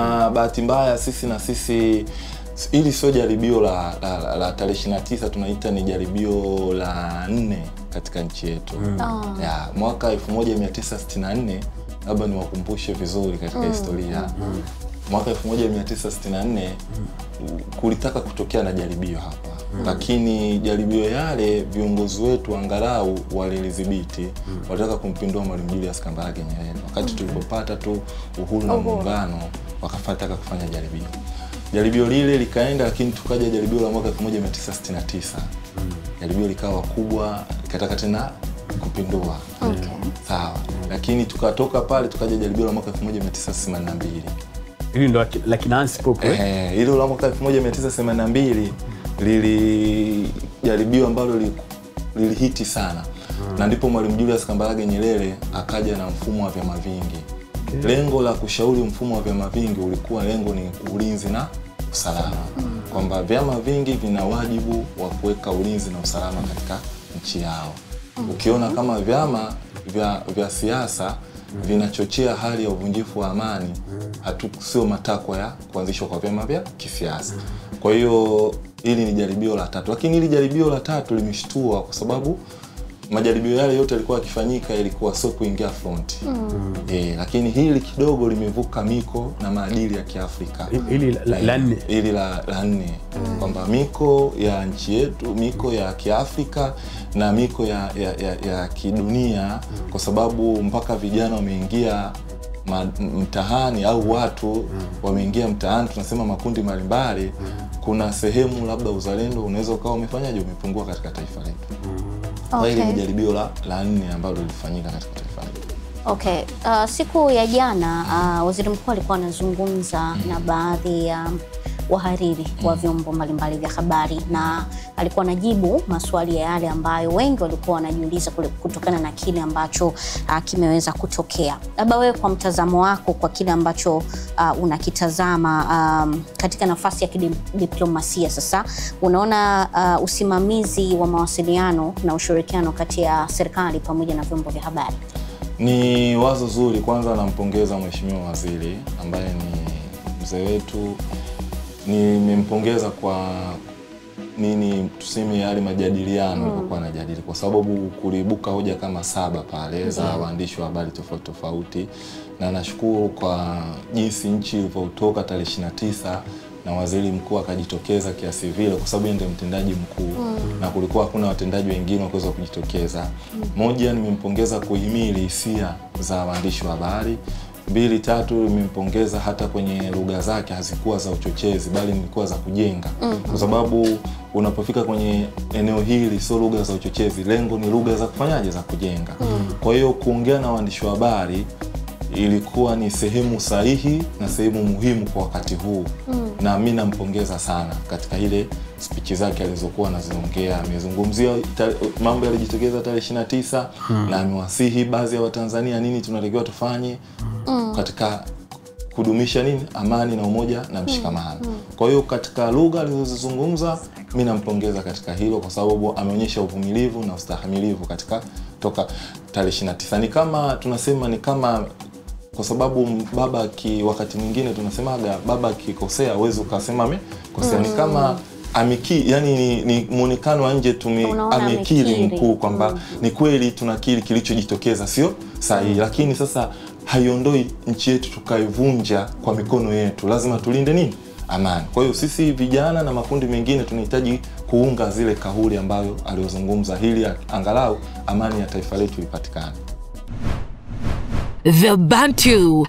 Bahati mbaya sisi ili sio jaribio la tarehe 29, tunaita ni jaribio la 4 katika nchi yetu. Ya mwaka 1964, labda niwakumbushe vizuri katika historia. Mwaka 1964 kulitaka kutokea na jaribio hapa. Lakini jaribio yale viongozi wetu angalau walilidhibiti. Walitaka kumpindua Mwalimu Julius Kambarage Nyerere. Wakati tulipopata tu uhuru na muungano, wakafataka kufanya jaribio. Jaribio lile likaenda, lakini tukaja jaribio la mwaka 1969. Jaribio likawa kubwa, likataka tena kupindua. Sawa. Lakini tukatoka pale tukaja jaribio la mwaka 1982. Hili ndo la Nancy Pope. Hilo la mwaka 1982 lili jaribio ambalo lilihiti sana. Na ndipo Mwalimu Julius Kambarage Nyerere akaja na mfumo wa vyama vingi. Lengo la kushauri mfumo wa vyama vingi ulikuwa lengo ni ulinzi na usalama. Kwamba vyama vingi vina wajibu wa kuweka ulinzi na usalama katika nchi yao. Ukiona kama vyama vya siasa vinachochea hali ya uvunjifu wa amani, sio matakwa ya kuanzishwa kwa vyama vya kisiasa. Kwa hiyo hili ni jaribio la 3. Lakini hili jaribio la 3 limeshtua kwa sababu majaribio yale yote yalikuwa yakifanyika ilikuwa sio kuingia front. Lakini hili kidogo limevuka miko na maadili ya Kiafrika. Hili la 4. Hili la 4. Kwamba miko ya nchi yetu, miko ya Kiafrika na miko ya kidunia, kwa sababu mpaka vijana wameingia mtaani au watu wameingia mtaani, tunasema makundi mbalimbali. Kuna sehemu labda uzalendo unaweza ukawa umefanyaje, umepungua katika taifa letu. Hili ni jaribio la 4 ambalo lilifanyika katika taifa letu. Siku ya jana waziri mkuu alikuwa anazungumza na baadhi ya wahariri wa vyombo mbalimbali vya habari, na alikuwa anajibu maswali ya yale ambayo wengi walikuwa wanajiuliza kutokana na kile ambacho kimeweza kutokea. Labda wewe kwa mtazamo wako, kwa kile ambacho unakitazama katika nafasi ya kidiplomasia sasa, unaona usimamizi wa mawasiliano na ushirikiano kati ya serikali pamoja na vyombo vya habari? Ni wazo zuri. Kwanza nampongeza mheshimiwa waziri ambaye ni mzee wetu. Nimempongeza kwa tuseme yale majadiliano yalikuwa yanajadili, kwa sababu kuliibuka hoja kama 7 pale za waandishi wa habari tofauti, na nashukuru kwa jinsi nchi ilivyotoka tarehe 29 na waziri mkuu akajitokeza kiasi vile, kwa sababu ndiye mtendaji mkuu na kulikuwa hakuna watendaji wengine wakaweza kujitokeza. Moja, nimempongeza kuhimili hisia za waandishi wa habari. 2, 3, nimempongeza hata kwenye lugha zake hazikuwa za uchochezi, bali zilikuwa za kujenga. Kwa sababu unapofika kwenye eneo hili sio lugha za uchochezi, lengo ni lugha za kufanyaje, za kujenga. Kwa hiyo kuongea na waandishi wa habari ilikuwa ni sehemu sahihi na sehemu muhimu kwa wakati huu. Na mimi nampongeza sana katika ile speech zake alizokuwa anaziongea. Amezungumzia mambo yalijitokeza tarehe 29 na amewasihi baadhi ya Watanzania nini tunatakiwa tufanye katika kudumisha amani na umoja na mshikamano. Kwa hiyo katika lugha alizozungumza, mimi nampongeza katika hilo, kwa sababu ameonyesha uvumilivu na ustahimilivu katika toka tarehe 29. Ni kama tunasema, ni kama, kwa sababu baba wakati mwingine tunasemaga baba akikosea huwezi ukasema amekosea. Ni kama yani ni muonekano wa nje amekiri mkuu kwamba ni kweli tunakiri kilichojitokeza sio sahihi, lakini sasa haiondoi nchi yetu tukaivunja kwa mikono yetu. Lazima tulinde amani. Kwa hiyo sisi vijana na makundi mengine tunahitaji kuunga zile kauli ambayo aliozungumza, hili angalau amani ya taifa letu ipatikane. The Bantu.